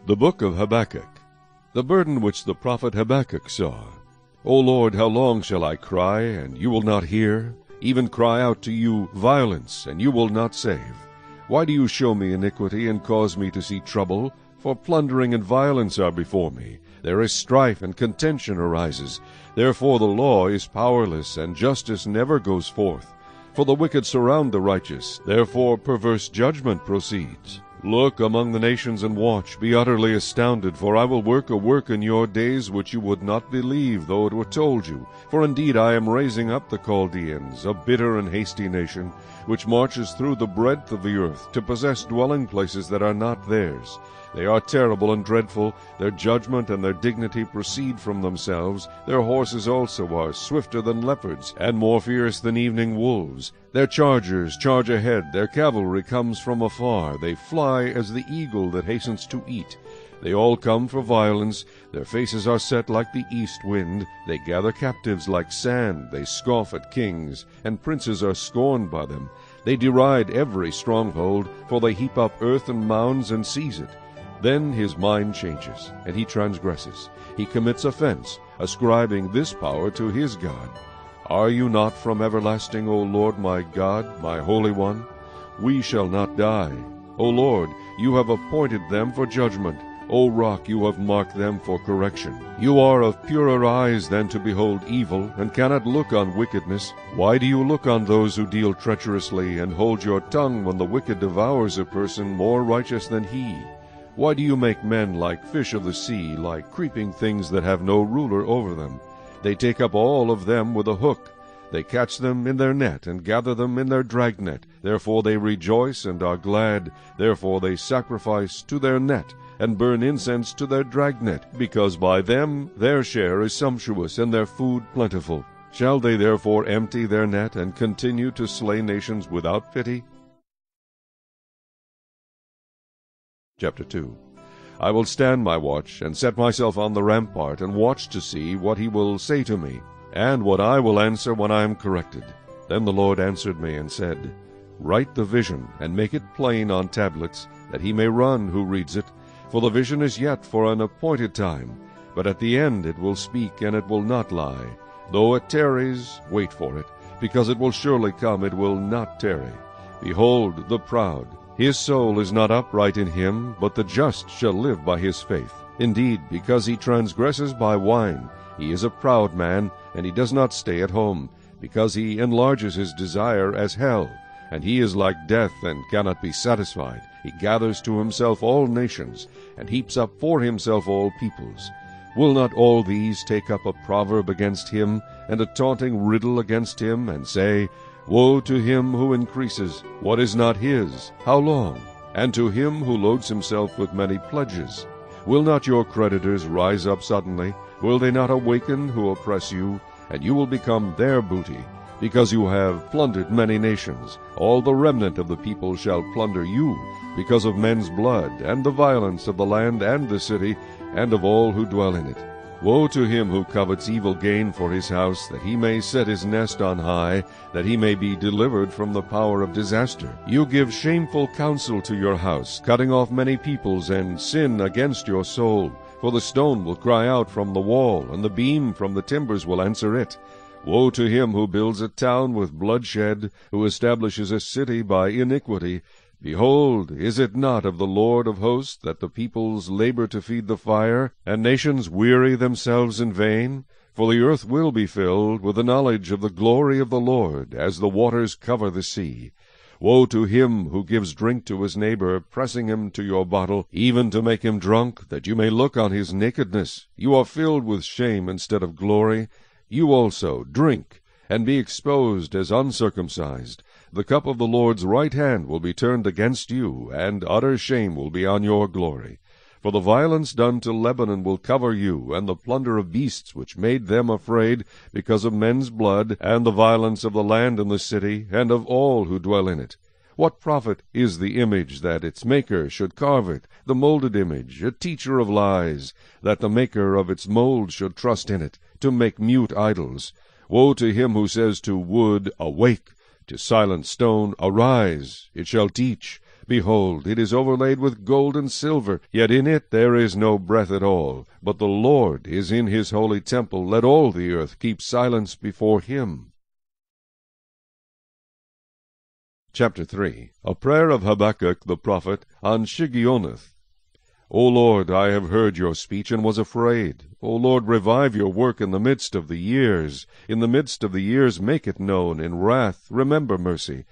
The book of Habakkuk. The burden which the prophet Habakkuk saw. O Lord, how long shall I cry, and you will not hear? Even cry out to you violence, and you will not save. Why do you show me iniquity, and cause me to see trouble? For plundering and violence are before me. There is strife, and contention arises. Therefore the law is powerless, and justice never goes forth. For the wicked surround the righteous, therefore perverse judgment proceeds. Look among the nations and watch, be utterly astounded, for I will work a work in your days which you would not believe, though it were told you. For indeed I am raising up the Chaldeans, a bitter and hasty nation, which marches through the breadth of the earth, to possess dwelling places that are not theirs. They are terrible and dreadful, their judgment and their dignity proceed from themselves. Their horses also are swifter than leopards, and more fierce than evening wolves. Their chargers charge ahead, their cavalry comes from afar. They fly as the eagle that hastens to eat. They all come for violence, their faces are set like the east wind. They gather captives like sand, they scoff at kings, and princes are scorned by them. They deride every stronghold, for they heap up earth and mounds and seize it. Then his mind changes, and he transgresses. He commits offense, ascribing this power to his God. Are you not from everlasting, O Lord my God, my Holy One? We shall not die. O Lord, you have appointed them for judgment. O Rock, you have marked them for correction. You are of purer eyes than to behold evil, and cannot look on wickedness. Why do you look on those who deal treacherously, and hold your tongue when the wicked devours a person more righteous than he? Why do you make men like fish of the sea, like creeping things that have no ruler over them? They take up all of them with a hook. They catch them in their net, and gather them in their dragnet. Therefore they rejoice and are glad. Therefore they sacrifice to their net, and burn incense to their dragnet, because by them their share is sumptuous, and their food plentiful. Shall they therefore empty their net, and continue to slay nations without pity? Chapter 2. I will stand my watch, and set myself on the rampart, and watch to see what he will say to me, and what I will answer when I am corrected. Then the Lord answered me and said, Write the vision, and make it plain on tablets, that he may run who reads it. For the vision is yet for an appointed time, but at the end it will speak, and it will not lie. Though it tarries, wait for it, because it will surely come, it will not tarry. Behold, the proud, his soul is not upright in him, but the just shall live by his faith. Indeed, because he transgresses by wine, he is a proud man, and he does not stay at home, because he enlarges his desire as hell, and he is like death and cannot be satisfied. He gathers to himself all nations, and heaps up for himself all peoples. Will not all these take up a proverb against him, and a taunting riddle against him, and say, Woe to him who increases what is not his, how long? And to him who loads himself with many pledges. Will not your creditors rise up suddenly? Will they not awaken who oppress you? And you will become their booty, because you have plundered many nations. All the remnant of the people shall plunder you, because of men's blood, and the violence of the land and the city, and of all who dwell in it. Woe to him who covets evil gain for his house, that he may set his nest on high, that he may be delivered from the power of disaster. You give shameful counsel to your house, cutting off many peoples, and sin against your soul. For the stone will cry out from the wall, and the beam from the timbers will answer it. Woe to him who builds a town with bloodshed, who establishes a city by iniquity. Behold, is it not of the Lord of hosts that the peoples labor to feed the fire, and nations weary themselves in vain? For the earth will be filled with the knowledge of the glory of the Lord, as the waters cover the sea. Woe to him who gives drink to his neighbor, pressing him to your bottle, even to make him drunk, that you may look on his nakedness. You are filled with shame instead of glory. You also drink, and be exposed as uncircumcised. The cup of the Lord's right hand will be turned against you, and utter shame will be on your glory. For the violence done to Lebanon will cover you, and the plunder of beasts which made them afraid, because of men's blood, and the violence of the land and the city, and of all who dwell in it. What profit is the image that its maker should carve it, the molded image, a teacher of lies, that the maker of its mold should trust in it, to make mute idols? Woe to him who says to wood, Awake! To silent stone, Arise, it shall teach. Behold, it is overlaid with gold and silver, yet in it there is no breath at all. But the Lord is in his holy temple. Let all the earth keep silence before him. Chapter 3. A prayer of Habakkuk the prophet on Shigionoth. O Lord, I have heard your speech and was afraid. O Lord, revive your work in the midst of the years. In the midst of the years make it known. In wrath remember mercy.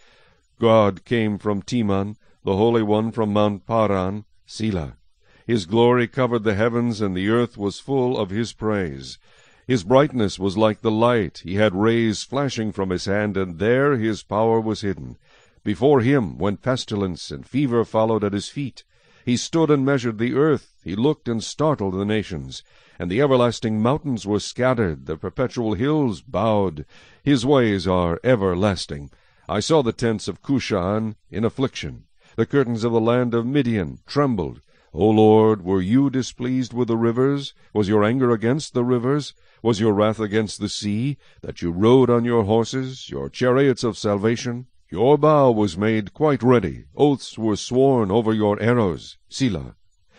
God came from Teman, the Holy One from Mount Paran, Selah. His glory covered the heavens, and the earth was full of his praise. His brightness was like the light. He had rays flashing from his hand, and there his power was hidden. Before him went pestilence, and fever followed at his feet. He stood and measured the earth. He looked and startled the nations. And the everlasting mountains were scattered. The perpetual hills bowed. His ways are everlasting. I saw the tents of Cushan in affliction. The curtains of the land of Midian trembled. O Lord, were you displeased with the rivers? Was your anger against the rivers? Was your wrath against the sea, that you rode on your horses, your chariots of salvation? Your bow was made quite ready. Oaths were sworn over your arrows. Selah.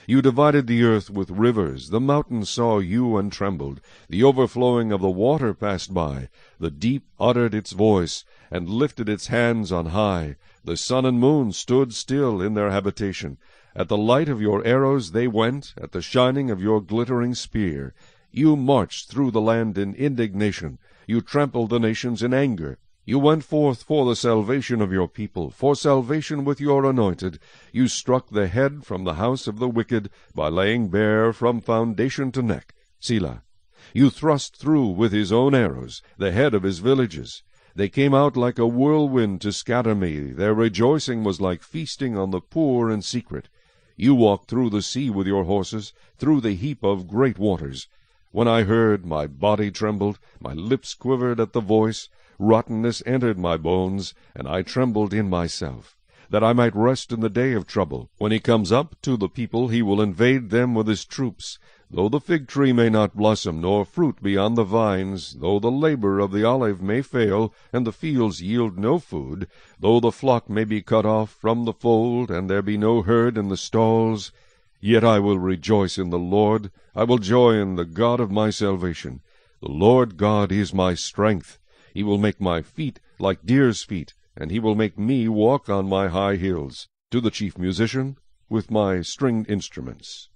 You divided the earth with rivers. The mountains saw you and trembled. The overflowing of the water passed by. The deep uttered its voice, and lifted its hands on high. The sun and moon stood still in their habitation. At the light of your arrows they went, at the shining of your glittering spear. You marched through the land in indignation. You trampled the nations in anger. You went forth for the salvation of your people, for salvation with your anointed. You struck the head from the house of the wicked, by laying bare from foundation to neck. Selah. You thrust through with his own arrows the head of his villages. They came out like a whirlwind to scatter me. Their rejoicing was like feasting on the poor in secret. You walked through the sea with your horses, through the heap of great waters. When I heard, my body trembled, my lips quivered at the voice. Rottenness entered my bones, and I trembled in myself, that I might rest in the day of trouble. When he comes up to the people, he will invade them with his troops. Though the fig tree may not blossom, nor fruit be on the vines, though the labor of the olive may fail, and the fields yield no food, though the flock may be cut off from the fold, and there be no herd in the stalls, yet I will rejoice in the Lord. I will joy in the God of my salvation. The Lord God is my strength. He will make my feet like deer's feet, and he will make me walk on my high hills. To the chief musician, with my stringed instruments.